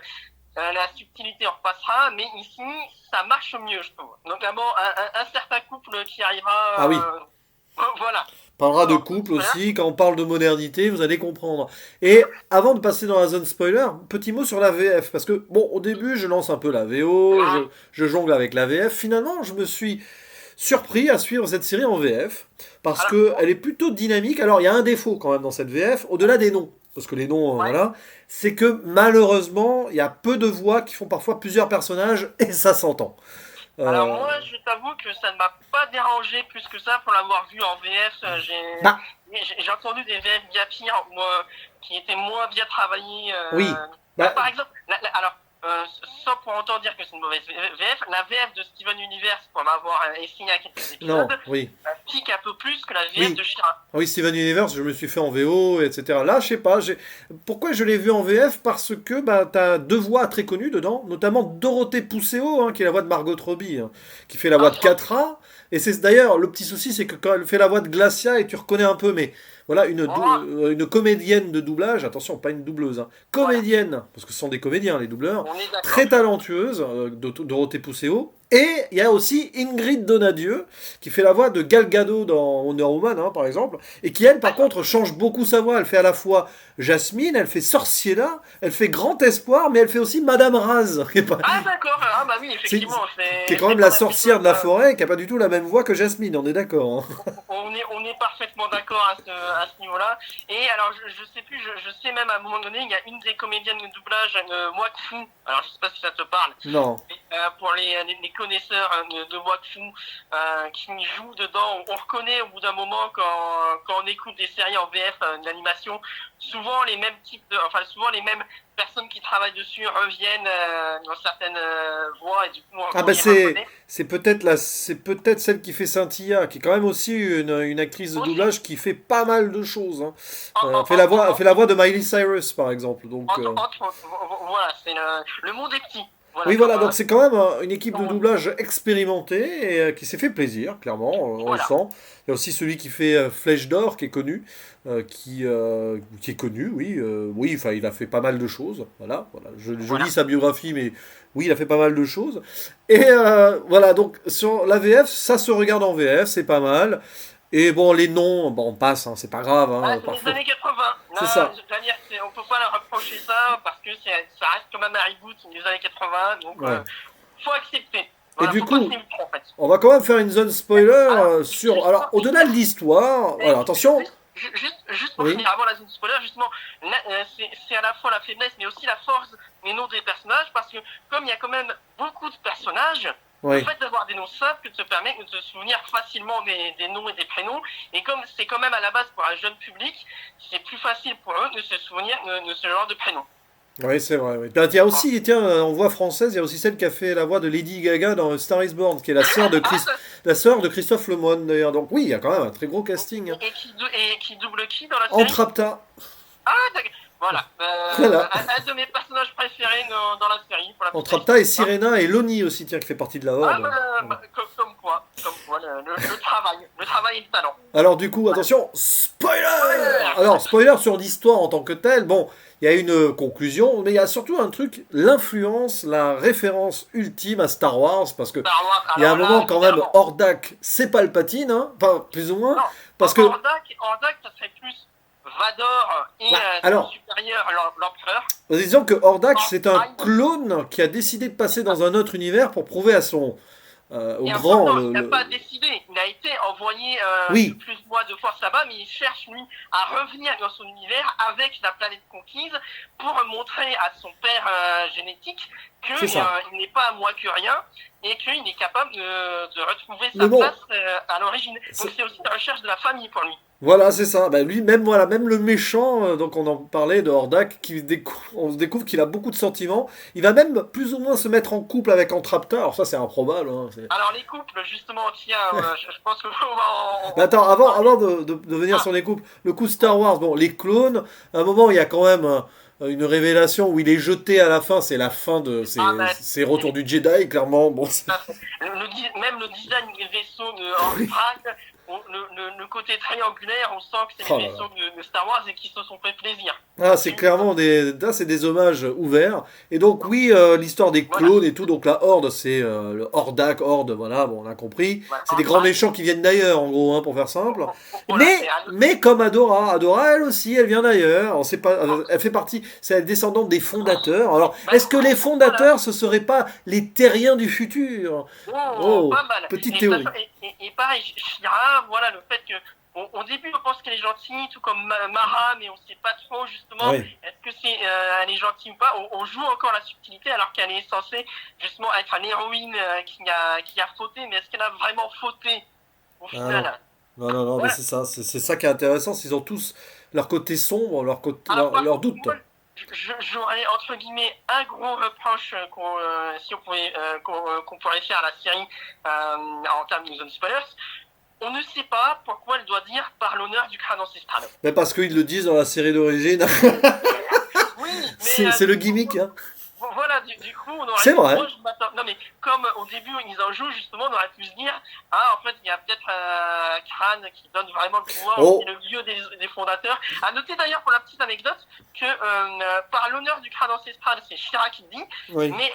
[SPEAKER 2] la subtilité en repassera, mais ici, ça marche mieux, je trouve. Notamment un certain couple qui
[SPEAKER 1] Ah oui.
[SPEAKER 2] arrivera... voilà.
[SPEAKER 1] On parlera de
[SPEAKER 2] Sans
[SPEAKER 1] couple
[SPEAKER 2] spoiler.
[SPEAKER 1] aussi, quand on parle de modernité, vous allez comprendre. Et avant de passer dans la zone spoiler, petit mot sur la VF, parce que, bon, au début, je lance un peu la VO, je jongle avec la VF. Finalement, je me suis surpris à suivre cette série en VF, parce
[SPEAKER 2] Alors,
[SPEAKER 1] qu'elle est plutôt dynamique. Alors, il y a un défaut quand même dans cette VF, au-delà des noms, parce que les noms,
[SPEAKER 2] ouais.
[SPEAKER 1] voilà, c'est que malheureusement, il y a peu de voix qui font parfois plusieurs personnages, et ça s'entend.
[SPEAKER 2] Alors
[SPEAKER 1] Euh,
[SPEAKER 2] moi, je t'avoue que ça ne m'a pas dérangé plus que ça pour l'avoir vu en VF.
[SPEAKER 1] bah,
[SPEAKER 2] J'ai entendu des VF bien pires, qui étaient moins bien travaillés.
[SPEAKER 1] oui. Bah,
[SPEAKER 2] Par exemple, alors, sans pour autant dire que c'est une mauvaise VF, la VF de Steven Universe, pour m'avoir essayé à quelques
[SPEAKER 1] non,
[SPEAKER 2] épisodes,
[SPEAKER 1] oui.
[SPEAKER 2] pique un peu plus que la VF
[SPEAKER 1] Oui.
[SPEAKER 2] de Shira.
[SPEAKER 1] Ah oui, Steven Universe, je me suis fait en VO, etc. Là, je sais pas. Pourquoi je l'ai vu en VF? Parce que bah, t'as deux voix très connues dedans, notamment Dorothée Pousseau, hein, qui est la voix de Margot Robbie, hein, qui fait la voix
[SPEAKER 2] Ah,
[SPEAKER 1] de Catra. Et c'est d'ailleurs le petit souci, c'est que quand elle fait la voix de Glacia, et tu reconnais un peu, mais voilà,
[SPEAKER 2] oh,
[SPEAKER 1] une comédienne de doublage, attention, pas une doubleuse, hein,
[SPEAKER 2] voilà,
[SPEAKER 1] comédienne, parce que ce sont des comédiens, les doubleurs,
[SPEAKER 2] on est
[SPEAKER 1] très
[SPEAKER 2] d'accord.
[SPEAKER 1] talentueuse, Dorothée Pousseau. Et il y a aussi Ingrid Donadieu, qui fait la voix de Gal Gadot dans Wonder Woman, hein, par exemple, et qui, elle, par
[SPEAKER 2] D'accord.
[SPEAKER 1] contre, change beaucoup sa voix. Elle fait à la fois Jasmine, elle fait Sorciera, elle fait Grand Espoir, mais elle fait aussi Madame Raz,
[SPEAKER 2] Ah d'accord, ah bah oui,
[SPEAKER 1] c'est-
[SPEAKER 2] effectivement,
[SPEAKER 1] qui est quand
[SPEAKER 2] c'est
[SPEAKER 1] même
[SPEAKER 2] dans
[SPEAKER 1] la sorcière
[SPEAKER 2] l'épisode...
[SPEAKER 1] de la forêt, qui a pas du tout la même voix que Jasmine, on est d'accord, hein.
[SPEAKER 2] On est parfaitement d'accord à ce niveau-là. Et alors, je sais plus, je sais même à un moment donné, il y a une des comédiennes de doublage, Wakfu. Alors, je sais pas si ça te parle.
[SPEAKER 1] Non.
[SPEAKER 2] Mais, pour les connaisseurs de Wakfu, qui jouent dedans, on reconnaît au bout d'un moment quand on écoute des séries en VF d'animation, souvent les mêmes souvent les mêmes personnes qui travaillent dessus reviennent dans certaines voix et du coup
[SPEAKER 1] Ah
[SPEAKER 2] on
[SPEAKER 1] bah
[SPEAKER 2] les reconnaît.
[SPEAKER 1] c'est peut-être celle qui fait Cynthia, qui est quand même aussi une actrice de
[SPEAKER 2] Aussi,
[SPEAKER 1] doublage qui fait pas mal de choses, hein.
[SPEAKER 2] en,
[SPEAKER 1] Elle fait la voix de Miley Cyrus par exemple, donc
[SPEAKER 2] entre autres, voilà, c'est le monde est petit. Voilà,
[SPEAKER 1] oui,
[SPEAKER 2] comme
[SPEAKER 1] voilà, donc c'est quand même une équipe
[SPEAKER 2] comme
[SPEAKER 1] de
[SPEAKER 2] on dit.
[SPEAKER 1] doublage expérimentée et qui s'est fait plaisir, clairement, on le
[SPEAKER 2] Voilà,
[SPEAKER 1] sent. Il y a aussi celui qui fait Flèche d'Or, qui est connu, qui est connu, oui, oui, enfin, il a fait pas mal de choses, voilà, voilà. Je lis
[SPEAKER 2] voilà.
[SPEAKER 1] sa biographie, mais oui, il a fait pas mal de choses. Et voilà, donc sur la VF, ça se regarde en VF, c'est pas mal. Et bon, les noms, bon, on passe, hein, c'est pas grave,
[SPEAKER 2] Ah,
[SPEAKER 1] hein,
[SPEAKER 2] c'est les
[SPEAKER 1] parfois.
[SPEAKER 2] années 80.
[SPEAKER 1] C'est
[SPEAKER 2] Là,
[SPEAKER 1] ça,
[SPEAKER 2] je veux dire, on peut pas leur reprocher ça parce que ça reste quand même un reboot des années 80, donc
[SPEAKER 1] ouais.
[SPEAKER 2] faut accepter.
[SPEAKER 1] Et
[SPEAKER 2] Voilà,
[SPEAKER 1] du
[SPEAKER 2] faut pas se
[SPEAKER 1] coup,
[SPEAKER 2] limiter en fait.
[SPEAKER 1] on va quand même faire une zone spoiler
[SPEAKER 2] Alors,
[SPEAKER 1] sur.
[SPEAKER 2] juste
[SPEAKER 1] Alors,
[SPEAKER 2] pour
[SPEAKER 1] au-delà de
[SPEAKER 2] finir,
[SPEAKER 1] l'histoire,
[SPEAKER 2] mais
[SPEAKER 1] alors attention,
[SPEAKER 2] juste pour
[SPEAKER 1] oui,
[SPEAKER 2] finir avant la zone spoiler, justement, c'est à la fois la faiblesse mais aussi la force des noms des personnages parce que comme il y a quand même beaucoup de personnages, le
[SPEAKER 1] oui.
[SPEAKER 2] fait d'avoir des noms simples te permet de te souvenir facilement des noms et des prénoms. Et comme c'est quand même à la base pour un jeune public, c'est plus facile pour eux de se souvenir de ce genre de prénoms.
[SPEAKER 1] Oui, c'est vrai. Oui. Il y a aussi, tiens, en voix française, il y a aussi celle qui a fait la voix de Lady Gaga dans Star is Born, qui est
[SPEAKER 2] Ah,
[SPEAKER 1] la sœur de Christophe Lemoine, d'ailleurs. Donc oui, il y a quand même un très gros casting, hein.
[SPEAKER 2] et qui double qui dans la série?
[SPEAKER 1] Entrapta.
[SPEAKER 2] Ah, d'accord. Voilà.
[SPEAKER 1] Voilà.
[SPEAKER 2] Un de mes personnages préférés dans la série, pour la petite
[SPEAKER 1] Entrapta et
[SPEAKER 2] histoire.
[SPEAKER 1] Sirena et Loni aussi, tiens, qui fait partie de la
[SPEAKER 2] Ah,
[SPEAKER 1] Horde.
[SPEAKER 2] comme quoi, le travail et le talent.
[SPEAKER 1] Alors du coup,
[SPEAKER 2] Voilà.
[SPEAKER 1] attention, spoiler!
[SPEAKER 2] Spoiler.
[SPEAKER 1] Alors, spoiler sur l'histoire en tant que telle, bon, il y a une conclusion, mais il y a surtout un truc, l'influence, la référence ultime à Star Wars, parce que
[SPEAKER 2] Star Wars,
[SPEAKER 1] il y a un
[SPEAKER 2] alors
[SPEAKER 1] moment
[SPEAKER 2] là,
[SPEAKER 1] quand même,
[SPEAKER 2] clairement.
[SPEAKER 1] Hordak, c'est Palpatine, hein, enfin, plus ou moins,
[SPEAKER 2] Non,
[SPEAKER 1] parce que,
[SPEAKER 2] Hordak, ça serait plus Vador et
[SPEAKER 1] Bah,
[SPEAKER 2] son
[SPEAKER 1] alors,
[SPEAKER 2] supérieur, l'empereur.
[SPEAKER 1] disons que Hordak, c'est un
[SPEAKER 2] Prime.
[SPEAKER 1] clone qui a décidé de passer dans un autre univers pour prouver à son... au
[SPEAKER 2] Et encore,
[SPEAKER 1] grand...
[SPEAKER 2] non, il n'a pas décidé. Il a été envoyé
[SPEAKER 1] Oui,
[SPEAKER 2] plus ou moins de force là-bas, mais il cherche, lui, à revenir dans son univers avec la planète conquise pour montrer à son père génétique
[SPEAKER 1] c'est
[SPEAKER 2] qu'il
[SPEAKER 1] ça.
[SPEAKER 2] n'est pas moins que rien et qu'il est capable de retrouver
[SPEAKER 1] Mais
[SPEAKER 2] sa
[SPEAKER 1] bon,
[SPEAKER 2] place à l'origine. Donc
[SPEAKER 1] c'est-
[SPEAKER 2] c'est aussi la recherche de la famille pour lui.
[SPEAKER 1] voilà, c'est ça. Bah, lui, même, voilà, même le méchant, donc on en parlait de Hordak, on se découvre qu'il a beaucoup de sentiments. Il va même plus ou moins se mettre en couple avec Entrapta. Alors ça, c'est improbable. Hein,
[SPEAKER 2] Alors les couples, justement, tiens, je pense que on va
[SPEAKER 1] Mais attends, avant,
[SPEAKER 2] parler.
[SPEAKER 1] de venir
[SPEAKER 2] Ah,
[SPEAKER 1] sur les couples, le coup Star Wars, bon, les clones, à un moment, il y a quand même une révélation où il est jeté à la fin, c'est la fin de
[SPEAKER 2] ben,
[SPEAKER 1] ses retours du Jedi, clairement. Bon,
[SPEAKER 2] tout à fait. Même le design des vaisseaux en vrac, le côté triangulaire, on sent que c'est
[SPEAKER 1] oh
[SPEAKER 2] les
[SPEAKER 1] là
[SPEAKER 2] vaisseaux
[SPEAKER 1] là.
[SPEAKER 2] de Star Wars et qui se sont fait plaisir.
[SPEAKER 1] Ah, c'est clairement là, c'est des hommages ouverts. Et donc, oui, l'histoire des
[SPEAKER 2] Voilà,
[SPEAKER 1] clones et tout. Donc, la Horde, c'est le Hordak, Horde, voilà, bon, on a compris.
[SPEAKER 2] voilà.
[SPEAKER 1] C'est des grands méchants qui viennent d'ailleurs, en gros, hein, pour faire simple.
[SPEAKER 2] Voilà, c'est
[SPEAKER 1] Mais comme Adora, elle aussi, elle vient d'ailleurs. On sait pas, elle fait partie, c'est la descendante des fondateurs. Alors, est-ce que les
[SPEAKER 2] voilà.
[SPEAKER 1] fondateurs, ce seraient pas les terriens du futur?
[SPEAKER 2] Oh,
[SPEAKER 1] Oh,
[SPEAKER 2] pas mal.
[SPEAKER 1] petite
[SPEAKER 2] Et, de toute
[SPEAKER 1] théorie.
[SPEAKER 2] façon, et pareil, Shira, voilà le fait que au début on pense qu'elle est gentille, tout comme Mara, mais on sait pas trop justement
[SPEAKER 1] Oui.
[SPEAKER 2] est-ce que c'est elle est gentille ou pas. On joue encore la subtilité alors qu'elle est censée justement être une héroïne qui a fauté, mais est-ce qu'elle a vraiment fauté au
[SPEAKER 1] Ah non.
[SPEAKER 2] final?
[SPEAKER 1] Non, non, non, mais
[SPEAKER 2] Voilà.
[SPEAKER 1] c'est ça qui est intéressant, c'est qu'ils ont tous leur côté sombre,
[SPEAKER 2] Alors par
[SPEAKER 1] leur
[SPEAKER 2] contre,
[SPEAKER 1] doute.
[SPEAKER 2] moi, j'aurais entre guillemets un gros reproche si on pouvait, qu'on pourrait faire à la série en termes de zone spoilers. On ne sait pas pourquoi elle doit dire par l'honneur du crâne ancestral.
[SPEAKER 1] Mais parce qu'ils le disent dans la série d'origine,
[SPEAKER 2] Oui, mais
[SPEAKER 1] c'est le gimmick, hein.
[SPEAKER 2] voilà, du coup, on aurait
[SPEAKER 1] C'est
[SPEAKER 2] pu,
[SPEAKER 1] vrai.
[SPEAKER 2] moi je m'attends, non mais comme au début ils en jouent justement, on aurait pu se dire, ah en fait il y a peut-être un crâne qui donne vraiment le pouvoir,
[SPEAKER 1] Oh,
[SPEAKER 2] c'est le lieu des fondateurs. À noter d'ailleurs pour la petite anecdote que par l'honneur du crâne ancestral, c'est Shira qui le dit,
[SPEAKER 1] oui.
[SPEAKER 2] mais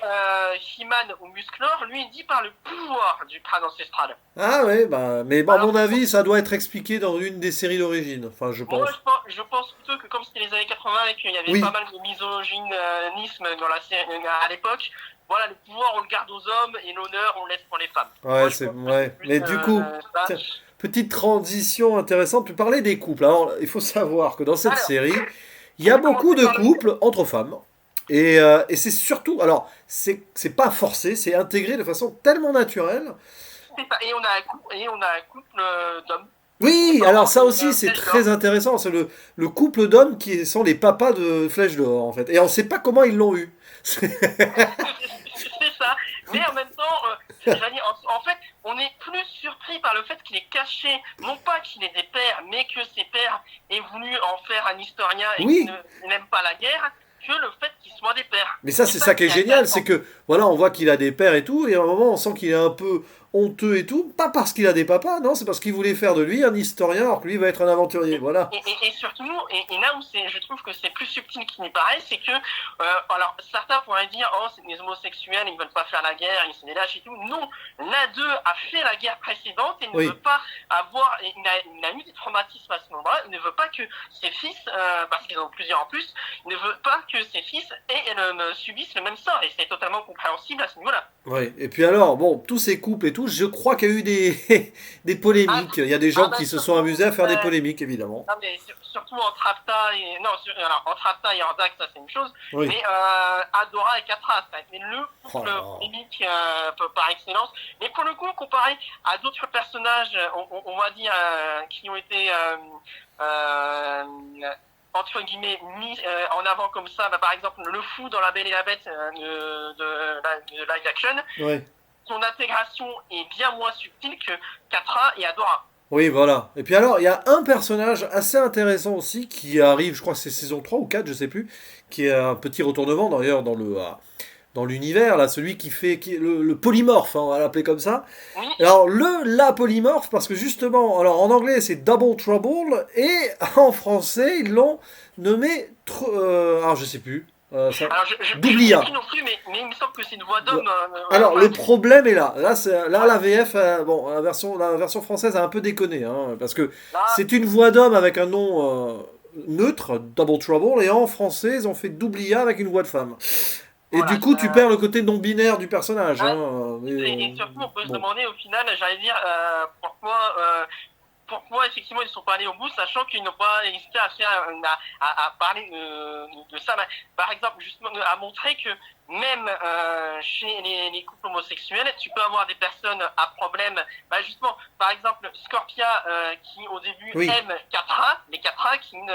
[SPEAKER 2] He-Man ou Musclor, lui il dit par le pouvoir du crâne ancestral.
[SPEAKER 1] Ah ouais, bah, mais bon, à
[SPEAKER 2] Alors,
[SPEAKER 1] mon avis, ça doit être expliqué dans une des séries d'origine. Enfin, je
[SPEAKER 2] moi,
[SPEAKER 1] pense.
[SPEAKER 2] je pense plutôt que comme c'était les années 80 et qu'il y avait pas
[SPEAKER 1] Oui,
[SPEAKER 2] mal de misogynisme dans la série à l'époque, voilà, le pouvoir on le garde aux hommes et l'honneur on le laisse pour les femmes.
[SPEAKER 1] ouais,
[SPEAKER 2] Moi, je
[SPEAKER 1] c'est
[SPEAKER 2] pense que c'est
[SPEAKER 1] ouais.
[SPEAKER 2] plus
[SPEAKER 1] Mais du coup,
[SPEAKER 2] ça.
[SPEAKER 1] tiens, petite transition intéressante. Tu parlais des couples. Alors, il faut savoir que dans cette
[SPEAKER 2] Alors,
[SPEAKER 1] série, il y
[SPEAKER 2] je
[SPEAKER 1] a
[SPEAKER 2] vais
[SPEAKER 1] beaucoup
[SPEAKER 2] commencer
[SPEAKER 1] de
[SPEAKER 2] par le.
[SPEAKER 1] couples entre femmes. Et c'est surtout, alors, c'est pas forcé, c'est intégré de façon tellement naturelle.
[SPEAKER 2] C'est ça. Et on a un couple d'hommes,
[SPEAKER 1] Oui, alors
[SPEAKER 2] notamment
[SPEAKER 1] ça aussi c'est
[SPEAKER 2] Flèche d'Or.
[SPEAKER 1] très intéressant, c'est le couple d'hommes qui sont les papas de Flèche d'Or en fait. Et on sait pas comment ils l'ont eu.
[SPEAKER 2] C'est ça. Mais en même temps, j'allais dire, en fait, on est plus surpris par le fait qu'il est caché, non pas qu'il ait des pères, mais que ses pères aient voulu en faire un historien et qu'il
[SPEAKER 1] Oui,
[SPEAKER 2] n'aime pas la guerre, que le fait qu'il soit des pères.
[SPEAKER 1] mais ça
[SPEAKER 2] C'est
[SPEAKER 1] c'est
[SPEAKER 2] ça
[SPEAKER 1] ça qui est
[SPEAKER 2] qui est
[SPEAKER 1] génial, c'est
[SPEAKER 2] intéressant.
[SPEAKER 1] que voilà, on voit qu'il a des pères et tout, et à un moment on sent qu'il est un peu honteux et tout, pas parce qu'il a des papas, non, c'est parce qu'il voulait faire de lui un historien alors que lui va être un aventurier, voilà.
[SPEAKER 2] Et surtout, et là où je trouve que c'est plus subtil qu'il n'y paraît, c'est que, alors certains pourraient dire, oh, c'est des homosexuels, ils ne veulent pas faire la guerre, ils sont des lâches et tout. Non, l'un d'eux a fait la guerre précédente et ne
[SPEAKER 1] Oui,
[SPEAKER 2] veut pas avoir, il a eu des traumatismes à ce moment-là, il ne veut pas que ses fils, parce qu'ils en ont plusieurs en plus, il ne veut pas que ses fils subissent le même sort, et c'est totalement compréhensible à ce niveau-là.
[SPEAKER 1] oui. Et puis alors, bon, tous ces couples et tout, je crois qu'il y a eu des
[SPEAKER 2] Ah,
[SPEAKER 1] polémiques, il y a des gens
[SPEAKER 2] bah
[SPEAKER 1] qui se sont amusés
[SPEAKER 2] surtout,
[SPEAKER 1] à faire des polémiques évidemment.
[SPEAKER 2] non, mais surtout entre Apta et. Non, alors, entre Apta et Hordak, ça c'est une chose.
[SPEAKER 1] Oui.
[SPEAKER 2] Mais Adora et Catra, ça a été le
[SPEAKER 1] Oh
[SPEAKER 2] couple
[SPEAKER 1] là là.
[SPEAKER 2] polémique par excellence. Mais pour le coup, comparé à d'autres personnages, on va dire, qui ont été. Euh, entre guillemets mis en avant comme ça, bah, par exemple le fou dans La Belle et la Bête de live action,
[SPEAKER 1] Ouais.
[SPEAKER 2] son intégration est bien moins subtile que Catra et Adora.
[SPEAKER 1] Oui, voilà. Et puis alors, il y a un personnage assez intéressant aussi qui arrive, je crois que c'est saison 3 ou 4, je sais plus, qui est un petit retournement d'ailleurs dans l'univers, là, celui qui est le polymorphe, hein, on va l'appeler comme ça.
[SPEAKER 2] Oui,
[SPEAKER 1] Alors, la polymorphe, parce que justement, alors en anglais c'est Double Trouble, et en français ils l'ont nommé, alors je sais plus,
[SPEAKER 2] alors je ne sais
[SPEAKER 1] Doublia.
[SPEAKER 2] plus non plus, mais il me semble que c'est une voix d'homme.
[SPEAKER 1] Alors
[SPEAKER 2] Voilà.
[SPEAKER 1] le problème est là. Là
[SPEAKER 2] Voilà.
[SPEAKER 1] la VF, bon, la version française a un peu déconné, hein, parce que
[SPEAKER 2] Là,
[SPEAKER 1] c'est une voix d'homme avec un nom neutre, Double Trouble, et en français, ils ont fait Doublia avec une voix de femme. Et
[SPEAKER 2] Voilà,
[SPEAKER 1] du coup, tu perds le côté non-binaire du personnage.
[SPEAKER 2] ouais.
[SPEAKER 1] Hein,
[SPEAKER 2] Et surtout, on peut se
[SPEAKER 1] bon.
[SPEAKER 2] demander au final, j'allais dire, pourquoi effectivement ils ne sont pas allés au bout, sachant qu'ils n'ont pas hésité à faire, à parler de ça. Par exemple, justement, à montrer que même chez les couples homosexuels, tu peux avoir des personnes à problème. Justement, par exemple, Scorpia, qui au début
[SPEAKER 1] Oui.
[SPEAKER 2] aime Catra, mais Catra qui n'en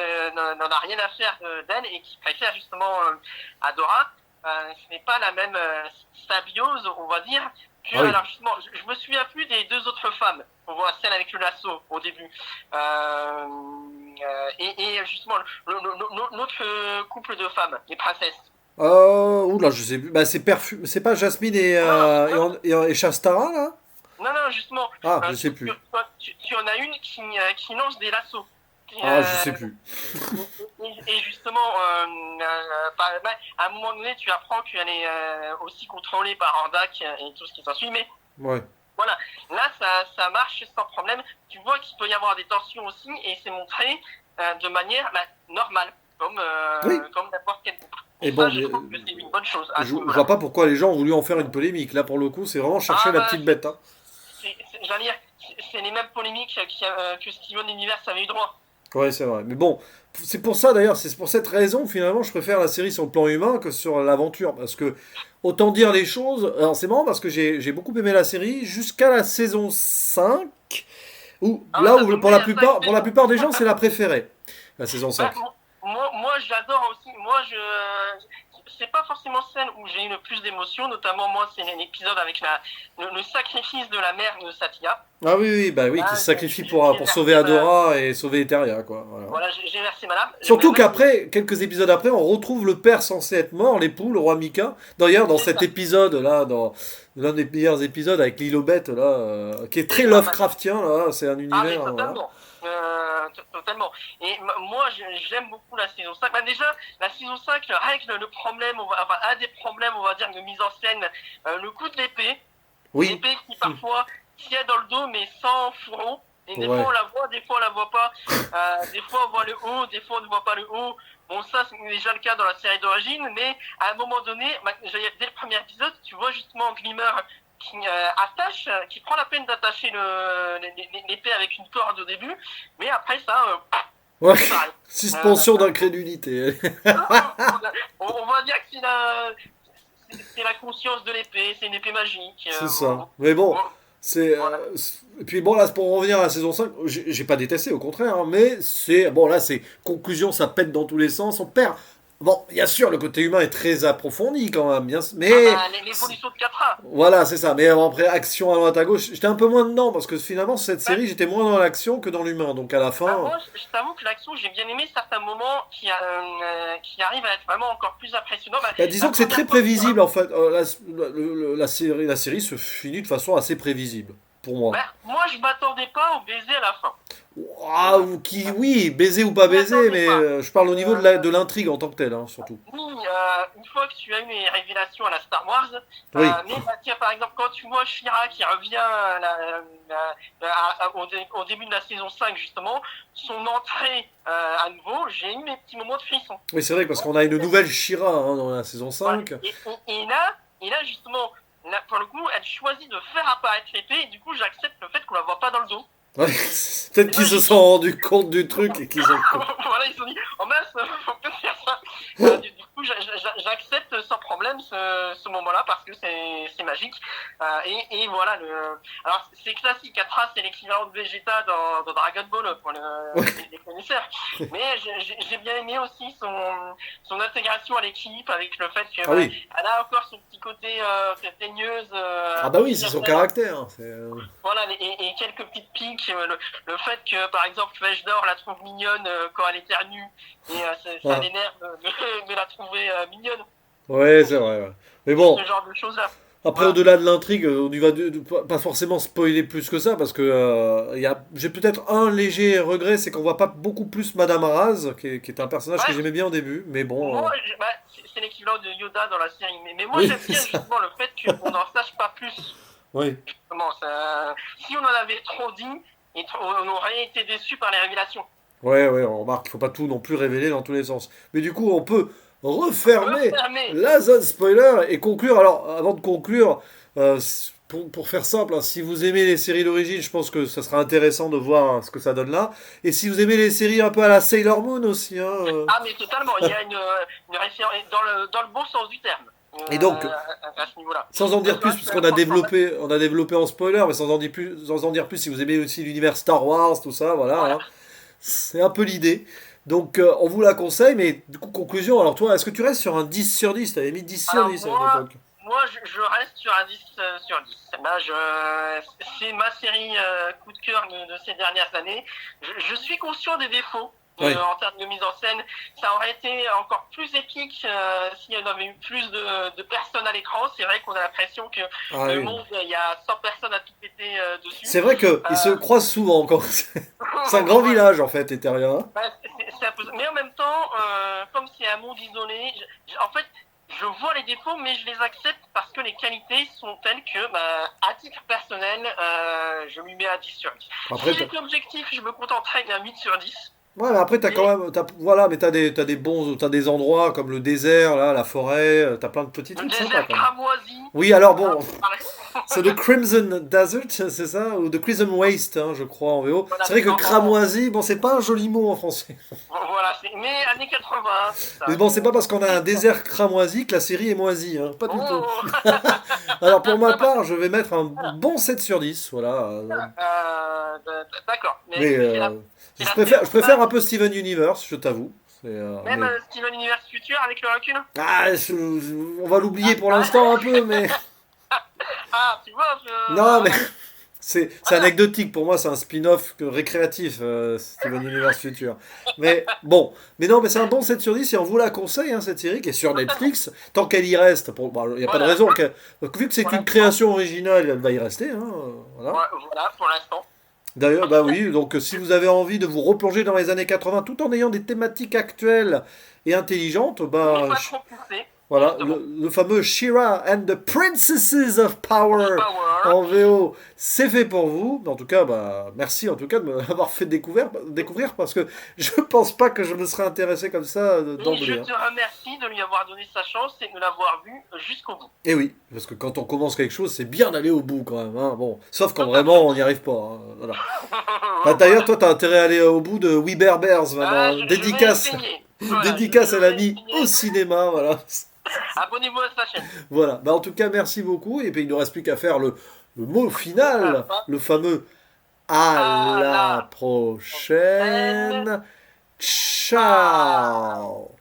[SPEAKER 2] a rien à faire d'elle et qui préfère justement Adora. Ce n'est pas la même symbiose, on va dire, que,
[SPEAKER 1] Ah oui.
[SPEAKER 2] alors justement, je me souviens plus des deux autres femmes. On voit celle avec le lasso au début. Et justement, l'autre couple de femmes, les princesses.
[SPEAKER 1] Oula, je sais plus. Bah, c'est pas Jasmine
[SPEAKER 2] Non, non,
[SPEAKER 1] et Shastara, là?
[SPEAKER 2] non, justement,
[SPEAKER 1] Ah, je sais plus.
[SPEAKER 2] tu en as une qui lance des lassos.
[SPEAKER 1] Ah, je sais plus.
[SPEAKER 2] Et justement, à un moment donné, tu apprends qu'elle est aussi contrôlée par Hordak et tout ce qui s'ensuit. Mais
[SPEAKER 1] Ouais.
[SPEAKER 2] voilà, là, ça marche sans problème. Tu vois qu'il peut y avoir des tensions aussi, et c'est montré de manière normale,
[SPEAKER 1] Oui.
[SPEAKER 2] comme n'importe quel groupe.
[SPEAKER 1] Et
[SPEAKER 2] Et
[SPEAKER 1] bon,
[SPEAKER 2] ça, je trouve que c'est une bonne chose à ce
[SPEAKER 1] je
[SPEAKER 2] niveau-là.
[SPEAKER 1] vois pas pourquoi les gens ont voulu en faire une polémique. Là, pour le coup, c'est vraiment chercher la petite bête. Hein.
[SPEAKER 2] J'allais dire, c'est les mêmes polémiques que Steven Universe avait eu droit.
[SPEAKER 1] Ouais, c'est vrai. Mais bon, c'est pour ça d'ailleurs, c'est pour cette raison, finalement, je préfère la série sur le plan humain que sur l'aventure. Parce que, autant dire les choses. Alors, c'est marrant parce que j'ai beaucoup aimé la série jusqu'à la saison 5, où,
[SPEAKER 2] Ah,
[SPEAKER 1] là
[SPEAKER 2] ça
[SPEAKER 1] où,
[SPEAKER 2] tombe
[SPEAKER 1] pour
[SPEAKER 2] bien,
[SPEAKER 1] pour la plupart des gens, c'est la préférée, la saison 5.
[SPEAKER 2] Moi j'adore aussi. C'est pas forcément celle où j'ai eu le plus d'émotions, notamment moi, c'est l'épisode avec le sacrifice de la mère de Satya.
[SPEAKER 1] Ah oui, oui, bah oui, qui
[SPEAKER 2] Là,
[SPEAKER 1] se sacrifie
[SPEAKER 2] j'ai
[SPEAKER 1] pour sauver
[SPEAKER 2] versé
[SPEAKER 1] Adora et sauver Eteria, quoi. Voilà.
[SPEAKER 2] voilà, j'ai versé ma larme.
[SPEAKER 1] Surtout qu'après, quelques épisodes après, on retrouve le père censé être mort, l'époux, le roi Mika. D'ailleurs, dans cet épisode-là, dans l'un des meilleurs épisodes avec Lilobet, là, qui est très Lovecraftien, là, c'est un
[SPEAKER 2] Ah, mais
[SPEAKER 1] univers.
[SPEAKER 2] totalement. Totalement. Et moi, j'aime beaucoup la saison 5. Déjà, la saison 5 règle le problème, enfin, un des problèmes, on va dire, de mise en scène, le coup de l'épée.
[SPEAKER 1] Oui.
[SPEAKER 2] L'épée qui parfois tient dans le dos, mais sans fourreau. Et des
[SPEAKER 1] Ouais.
[SPEAKER 2] fois, on la voit, des fois, on la voit pas. Des fois, on voit le haut, des fois, on ne voit pas le haut. Bon, ça, c'est déjà le cas dans la série d'origine, mais à un moment donné, dès le premier épisode, tu vois justement Glimmer qui attache, qui prend la peine d'attacher l'épée avec une corde au début, mais après ça,
[SPEAKER 1] Ouais.
[SPEAKER 2] c'est pareil.
[SPEAKER 1] Suspension d'incrédulité.
[SPEAKER 2] On va dire que c'est la conscience de l'épée, c'est une épée magique.
[SPEAKER 1] C'est ça. Mais bon, c'est.
[SPEAKER 2] Voilà.
[SPEAKER 1] Et puis bon, là, pour revenir à la saison 5, j'ai pas détesté, au contraire, hein, mais c'est. Bon, là, c'est conclusion, ça pète dans tous les sens, on perd. Bon, bien sûr, le côté humain est très approfondi quand même, bien, mais.
[SPEAKER 2] L'évolution de 4A.
[SPEAKER 1] Voilà, c'est ça. Mais après, action à droite à gauche, j'étais un peu moins dedans, parce que finalement, cette série, j'étais moins dans l'action que dans l'humain. Donc à la fin.
[SPEAKER 2] Moi, je t'avoue que l'action, j'ai bien aimé certains moments qui arrivent à être vraiment encore plus impressionnants.
[SPEAKER 1] Disons que c'est très prévisible, en fait. La série se finit de façon assez prévisible, pour moi.
[SPEAKER 2] Moi, je m'attendais pas au baiser à la fin.
[SPEAKER 1] Ah, oui, baiser ou pas baiser, mais je parle au niveau de l'intrigue en tant que telle, hein, surtout.
[SPEAKER 2] Oui, une fois que tu as eu les révélations à la Star Wars,
[SPEAKER 1] Oui.
[SPEAKER 2] mais tiens, par exemple, quand tu vois Shira qui revient au début de la saison 5, justement, son entrée à nouveau, j'ai eu mes petits moments de frisson.
[SPEAKER 1] Oui, c'est vrai, parce qu'on a une nouvelle Shira hein, dans la saison 5.
[SPEAKER 2] Ouais. Et là, justement, là, pour le coup, elle choisit de faire apparaître l'épée, et du coup, j'accepte le fait qu'on la voit pas dans le dos.
[SPEAKER 1] Ouais, peut-être qu'ils se sont rendus compte du truc et qu'ils ont.
[SPEAKER 2] Voilà, ils se sont dit, oh mince, faut peut-être faire ça. Du coup, j'accepte sans problème ce moment-là parce que c'est magique. Et voilà, alors c'est classique, Atra, c'est l'équivalent de Vegeta dans Dragon Ball pour les connaisseurs. Mais j'ai bien aimé aussi son intégration à l'équipe avec le fait qu'elle a encore son petit côté teigneuse.
[SPEAKER 1] Ah bah oui, c'est son caractère.
[SPEAKER 2] Voilà, et quelques petites piques. Le fait que, par exemple, Vejdor la trouve mignonne quand elle éternue, et ça l'énerve de la trouver mignonne.
[SPEAKER 1] Ouais, c'est vrai. Ouais. Mais bon.
[SPEAKER 2] Ce genre de choses-là.
[SPEAKER 1] Après, au-delà de l'intrigue, on y va pas forcément spoiler plus que ça, parce que j'ai peut-être un léger regret, c'est qu'on voit pas beaucoup plus Madame Raz, qui est un personnage que j'aimais bien au début, mais bon.
[SPEAKER 2] Moi, c'est l'équivalent de Yoda dans la série, mais moi j'aime bien justement le fait qu'on n'en sache pas plus.
[SPEAKER 1] Oui.
[SPEAKER 2] Justement, si on en avait trop dit, on aurait été déçus par les révélations.
[SPEAKER 1] Ouais, ouais, on remarque qu'il faut pas tout non plus révéler dans tous les sens. Mais du coup, on peut refermer
[SPEAKER 2] Refermé.
[SPEAKER 1] la zone spoiler et conclure. Alors, avant de conclure, pour faire simple, hein, si vous aimez les séries d'origine, je pense que ça sera intéressant de voir ce que ça donne là. Et si vous aimez les séries un peu à la Sailor Moon aussi, hein,
[SPEAKER 2] Ah, mais totalement, il y a une référence dans le bon sens du terme.
[SPEAKER 1] et donc,
[SPEAKER 2] À ce niveau-là.
[SPEAKER 1] sans en dire
[SPEAKER 2] Tu
[SPEAKER 1] plus,
[SPEAKER 2] vois,
[SPEAKER 1] parce
[SPEAKER 2] c'est
[SPEAKER 1] qu'on a
[SPEAKER 2] important.
[SPEAKER 1] développé en spoiler, mais sans en dire plus, si vous aimez aussi l'univers Star Wars, tout ça, voilà,
[SPEAKER 2] Voilà.
[SPEAKER 1] hein. C'est un peu l'idée. Donc, on vous la conseille, mais du coup, conclusion, alors toi, est-ce que tu restes sur un 10 sur 10? T'avais mis 10 sur
[SPEAKER 2] Alors
[SPEAKER 1] 10 à une
[SPEAKER 2] moi,
[SPEAKER 1] époque.
[SPEAKER 2] je reste sur un 10 sur 10. Là, c'est ma série coup de cœur de ces dernières années. Je suis conscient des défauts
[SPEAKER 1] Oui.
[SPEAKER 2] en termes de mise en scène. Ça aurait été encore plus épique s'il y en avait eu plus de personnes à l'écran. C'est vrai qu'on a l'impression que
[SPEAKER 1] Ah
[SPEAKER 2] le
[SPEAKER 1] oui.
[SPEAKER 2] monde, il y a 100 personnes à tout péter dessus.
[SPEAKER 1] C'est vrai qu'ils se
[SPEAKER 2] Euh,
[SPEAKER 1] croisent souvent encore. C'est un grand
[SPEAKER 2] voilà.
[SPEAKER 1] village, en fait, Eteria, hein.
[SPEAKER 2] Ouais, c'est un peu... Mais en même temps, comme c'est un monde isolé, en fait, je vois les défauts, mais je les accepte parce que les qualités sont telles que, bah, à titre personnel, je lui mets un 10 sur 10. Si
[SPEAKER 1] Après,
[SPEAKER 2] j'étais objectif, je me contenterais d'un 8 sur 10.
[SPEAKER 1] ouais, mais après, t'as quand
[SPEAKER 2] Mais
[SPEAKER 1] même. Voilà, mais t'as des bons. T'as des endroits comme le désert, là, la forêt. T'as plein de petits
[SPEAKER 2] le
[SPEAKER 1] trucs sympas,
[SPEAKER 2] désert
[SPEAKER 1] quand même.
[SPEAKER 2] cramoisi,
[SPEAKER 1] Oui, alors
[SPEAKER 2] hein,
[SPEAKER 1] bon.
[SPEAKER 2] pour parler.
[SPEAKER 1] C'est The Crimson Desert, c'est ça? Ou The Crimson Waste, hein, je crois, en VO.
[SPEAKER 2] Voilà,
[SPEAKER 1] C'est vrai que
[SPEAKER 2] en-
[SPEAKER 1] cramoisi, bon, c'est pas un joli mot en français.
[SPEAKER 2] voilà, mais années 80, c'est
[SPEAKER 1] Mais
[SPEAKER 2] ça.
[SPEAKER 1] bon, c'est pas parce qu'on a un désert cramoisi que la série est moisie, hein. Pas du tout.
[SPEAKER 2] Oh,
[SPEAKER 1] Alors, pour ma part, je vais mettre un bon 7 sur 10, voilà.
[SPEAKER 2] d'accord, mais
[SPEAKER 1] Mais
[SPEAKER 2] c'est la série
[SPEAKER 1] je préfère un peu Steven Universe, je t'avoue.
[SPEAKER 2] même
[SPEAKER 1] Mais...
[SPEAKER 2] Steven Universe Future avec le recul.
[SPEAKER 1] Ah, on va l'oublier pour l'instant un peu, mais...
[SPEAKER 2] Ah, tu vois,
[SPEAKER 1] Non, mais
[SPEAKER 2] voilà.
[SPEAKER 1] c'est anecdotique. Pour moi, c'est un spin-off récréatif, Steven Universe Future. Mais bon, mais non, mais c'est un bon 7 sur 10 et on vous la conseille, hein, cette série qui est sur Netflix. Tant qu'elle y reste, il n'y a pas de
[SPEAKER 2] Voilà,
[SPEAKER 1] raison qu'elle... Vu que c'est
[SPEAKER 2] pour
[SPEAKER 1] une
[SPEAKER 2] l'instant.
[SPEAKER 1] création originale, elle va y rester, hein, voilà.
[SPEAKER 2] Voilà, pour l'instant.
[SPEAKER 1] D'ailleurs, bah oui, donc si vous avez envie de vous replonger dans les années 80 tout en ayant des thématiques actuelles et intelligentes,
[SPEAKER 2] Mais
[SPEAKER 1] bah
[SPEAKER 2] pas trop poussé,
[SPEAKER 1] voilà,
[SPEAKER 2] justement.
[SPEAKER 1] le fameux She-Ra and the Princesses of Power
[SPEAKER 2] Power.
[SPEAKER 1] en VO, c'est fait pour vous. En tout cas, bah merci en tout cas de m'avoir fait découvrir parce que je pense pas que je me serais intéressé comme ça
[SPEAKER 2] Et je
[SPEAKER 1] d'emblée, hein.
[SPEAKER 2] te remercie de lui avoir donné sa chance et de l'avoir vu jusqu'au bout.
[SPEAKER 1] Et oui, parce que quand on commence quelque chose, c'est bien d'aller au bout quand même, hein. Bon, sauf quand
[SPEAKER 2] Totalement.
[SPEAKER 1] vraiment on n'y arrive pas, hein. Voilà. Bah, d'ailleurs, toi, t'as intérêt à aller au bout de We Bear Bears
[SPEAKER 2] Ah,
[SPEAKER 1] maintenant.
[SPEAKER 2] je vais
[SPEAKER 1] Dédicace,
[SPEAKER 2] essayer. Voilà,
[SPEAKER 1] dédicace
[SPEAKER 2] je
[SPEAKER 1] à
[SPEAKER 2] vais
[SPEAKER 1] l'ami
[SPEAKER 2] essayer.
[SPEAKER 1] au cinéma, voilà.
[SPEAKER 2] Abonnez-vous à sa chaîne.
[SPEAKER 1] Voilà. Bah, en tout cas, merci beaucoup. Et puis, il ne nous reste plus qu'à faire le mot final,
[SPEAKER 2] Enfin,
[SPEAKER 1] le fameux à
[SPEAKER 2] à
[SPEAKER 1] la
[SPEAKER 2] la prochaine.
[SPEAKER 1] prochaine.
[SPEAKER 2] Ciao.
[SPEAKER 1] Ciao.